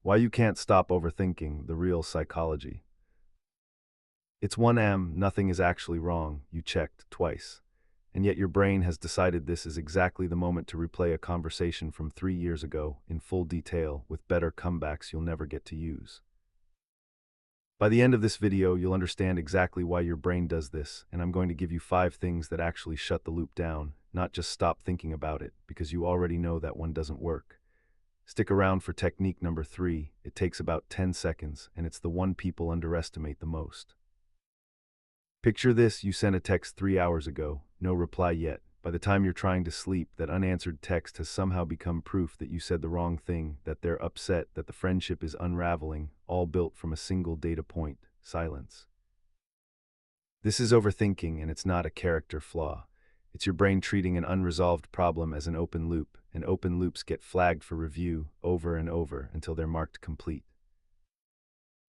Why you can't stop overthinking, the real psychology. It's 1 a.m., nothing is actually wrong, you checked twice. And yet your brain has decided this is exactly the moment to replay a conversation from 3 years ago in full detail with better comebacks you'll never get to use. By the end of this video, you'll understand exactly why your brain does this, and I'm going to give you 5 things that actually shut the loop down, not just stop thinking about it, because you already know that one doesn't work. Stick around for technique number 3. It takes about 10 seconds, and it's the one people underestimate the most. Picture this: you sent a text 3 hours ago, no reply yet. By the time you're trying to sleep, that unanswered text has somehow become proof that you said the wrong thing, that they're upset, that the friendship is unraveling, all built from a single data point: silence. This is overthinking, and it's not a character flaw. It's your brain treating an unresolved problem as an open loop, and open loops get flagged for review over and over until they're marked complete.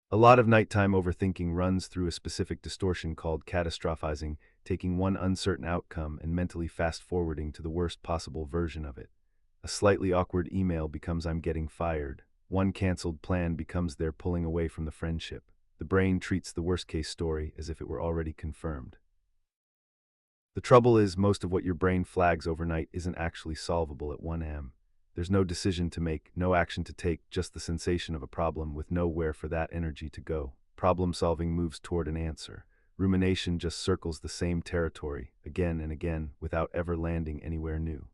A lot of nighttime overthinking runs through a specific distortion called catastrophizing, taking one uncertain outcome and mentally fast-forwarding to the worst possible version of it. A slightly awkward email becomes "I'm getting fired." One canceled plan becomes "they're pulling away from the friendship." The brain treats the worst-case story as if it were already confirmed. The trouble is, most of what your brain flags overnight isn't actually solvable at 1 a.m. There's no decision to make, no action to take, just the sensation of a problem with nowhere for that energy to go. Problem-solving moves toward an answer. Rumination just circles the same territory, again and again, without ever landing anywhere new.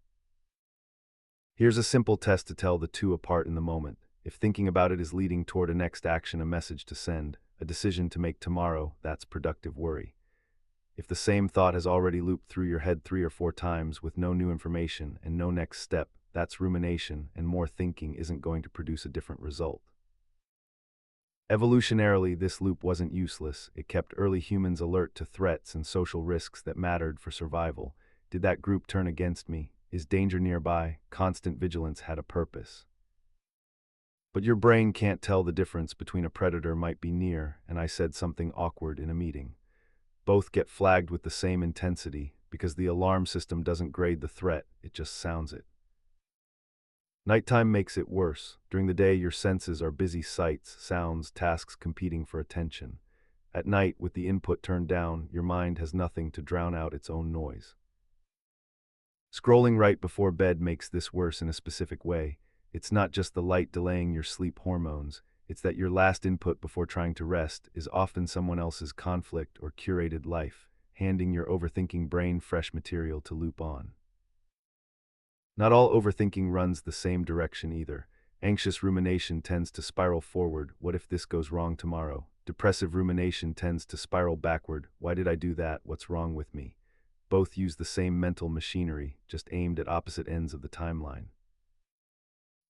Here's a simple test to tell the two apart in the moment. If thinking about it is leading toward a next action, a message to send, a decision to make tomorrow, that's productive worry. If the same thought has already looped through your head 3 or 4 times with no new information and no next step, that's rumination, and more thinking isn't going to produce a different result. Evolutionarily, this loop wasn't useless. It kept early humans alert to threats and social risks that mattered for survival. Did that group turn against me? Is danger nearby? Constant vigilance had a purpose. But your brain can't tell the difference between a predator might be near and I said something awkward in a meeting. Both get flagged with the same intensity because the alarm system doesn't grade the threat, it just sounds it. Nighttime makes it worse. During the day, your senses are busy: sights, sounds, tasks competing for attention. At night, with the input turned down, your mind has nothing to drown out its own noise. Scrolling right before bed makes this worse in a specific way. It's not just the light delaying your sleep hormones, it's that your last input before trying to rest is often someone else's conflict or curated life, handing your overthinking brain fresh material to loop on. Not all overthinking runs the same direction either. Anxious rumination tends to spiral forward: what if this goes wrong tomorrow? Depressive rumination tends to spiral backward: why did I do that? What's wrong with me? Both use the same mental machinery, just aimed at opposite ends of the timeline.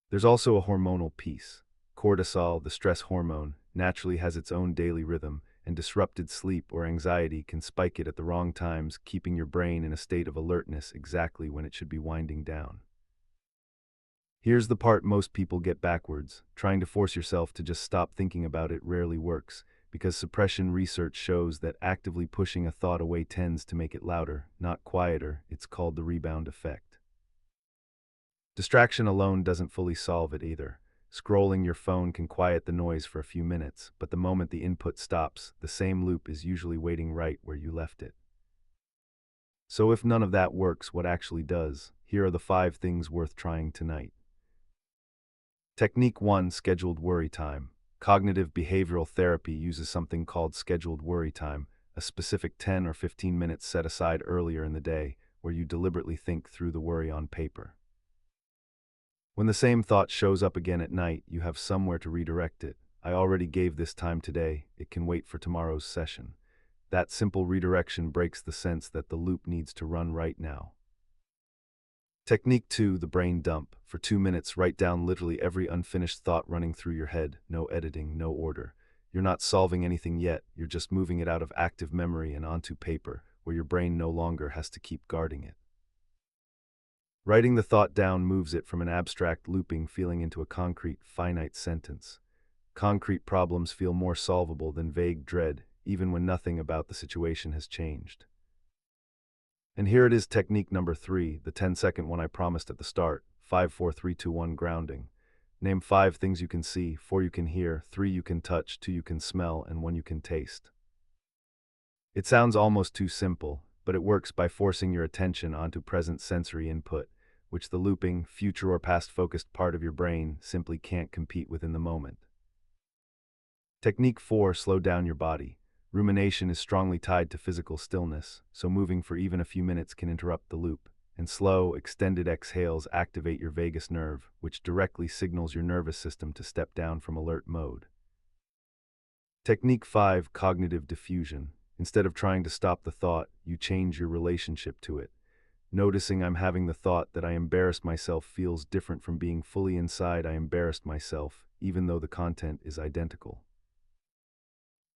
There's also a hormonal piece. Cortisol, the stress hormone, naturally has its own daily rhythm, and disrupted sleep or anxiety can spike it at the wrong times, keeping your brain in a state of alertness exactly when it should be winding down. Here's the part most people get backwards. Trying to force yourself to just stop thinking about it rarely works, because suppression research shows that actively pushing a thought away tends to make it louder, not quieter. It's called the rebound effect. Distraction alone doesn't fully solve it either. Scrolling your phone can quiet the noise for a few minutes, but the moment the input stops, the same loop is usually waiting right where you left it. So if none of that works, what actually does? Here are the 5 things worth trying tonight. Technique 1: scheduled worry time. Cognitive behavioral therapy uses something called scheduled worry time, a specific 10 or 15 minutes set aside earlier in the day, where you deliberately think through the worry on paper. When the same thought shows up again at night, you have somewhere to redirect it. I already gave this time today, it can wait for tomorrow's session. That simple redirection breaks the sense that the loop needs to run right now. Technique 2: the brain dump. For 2 minutes, write down literally every unfinished thought running through your head. No editing, no order. You're not solving anything yet, you're just moving it out of active memory and onto paper, where your brain no longer has to keep guarding it. Writing the thought down moves it from an abstract looping feeling into a concrete, finite sentence. Concrete problems feel more solvable than vague dread, even when nothing about the situation has changed. And here it is, technique number 3, the 10-second one I promised at the start: 5, 4, 3, 2, 1 grounding. Name 5 things you can see, 4 you can hear, 3 you can touch, 2 you can smell, and 1 you can taste. It sounds almost too simple, but it works by forcing your attention onto present sensory input, which the looping, future or past-focused part of your brain simply can't compete with in the moment. Technique 4. Slow down your body. Rumination is strongly tied to physical stillness, so moving for even a few minutes can interrupt the loop. And slow, extended exhales activate your vagus nerve, which directly signals your nervous system to step down from alert mode. Technique 5. Cognitive diffusion. Instead of trying to stop the thought, you change your relationship to it. Noticing I'm having the thought that I embarrassed myself feels different from being fully inside I embarrassed myself, even though the content is identical.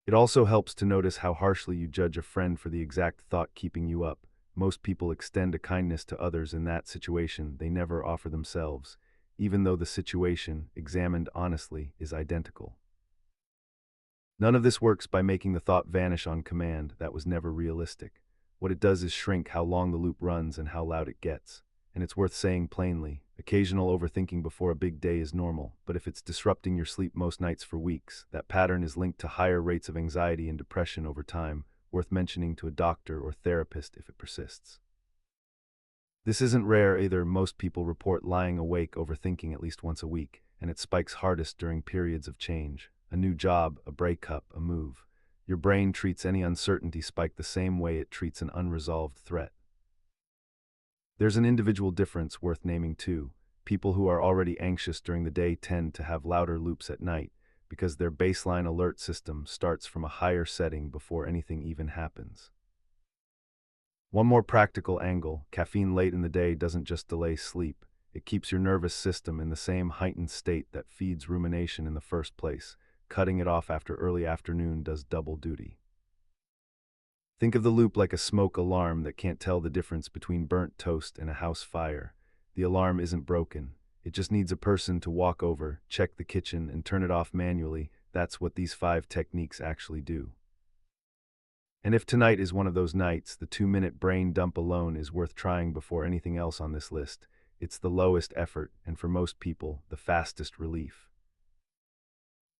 It also helps to notice how harshly you judge a friend for the exact thought keeping you up. Most people extend a kindness to others in that situation they never offer themselves, even though the situation, examined honestly, is identical. None of this works by making the thought vanish on command. That was never realistic. What it does is shrink how long the loop runs and how loud it gets. And it's worth saying plainly, occasional overthinking before a big day is normal, but if it's disrupting your sleep most nights for weeks, that pattern is linked to higher rates of anxiety and depression over time, worth mentioning to a doctor or therapist if it persists. This isn't rare either. Most people report lying awake overthinking at least once a week, and it spikes hardest during periods of change. A new job, a breakup, a move. Your brain treats any uncertainty spike the same way it treats an unresolved threat. There's an individual difference worth naming too. People who are already anxious during the day tend to have louder loops at night because their baseline alert system starts from a higher setting before anything even happens. One more practical angle, caffeine late in the day doesn't just delay sleep, it keeps your nervous system in the same heightened state that feeds rumination in the first place. Cutting it off after early afternoon does double duty. Think of the loop like a smoke alarm that can't tell the difference between burnt toast and a house fire. The alarm isn't broken. It just needs a person to walk over, check the kitchen, and turn it off manually. That's what these 5 techniques actually do. And if tonight is one of those nights, the 2-minute brain dump alone is worth trying before anything else on this list. It's the lowest effort, and for most people, the fastest relief.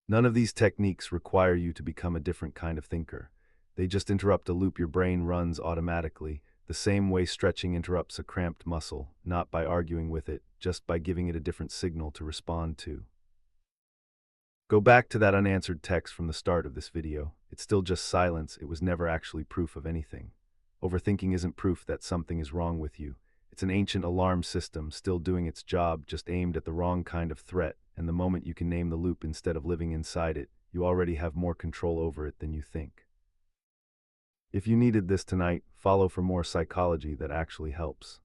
None of these techniques require you to become a different kind of thinker. They just interrupt a loop your brain runs automatically, the same way stretching interrupts a cramped muscle, not by arguing with it, just by giving it a different signal to respond to. Go back to that unanswered text from the start of this video. It's still just silence. It was never actually proof of anything. Overthinking isn't proof that something is wrong with you. It's an ancient alarm system still doing its job, just aimed at the wrong kind of threat, and the moment you can name the loop instead of living inside it, you already have more control over it than you think. If you needed this tonight, follow for more psychology that actually helps.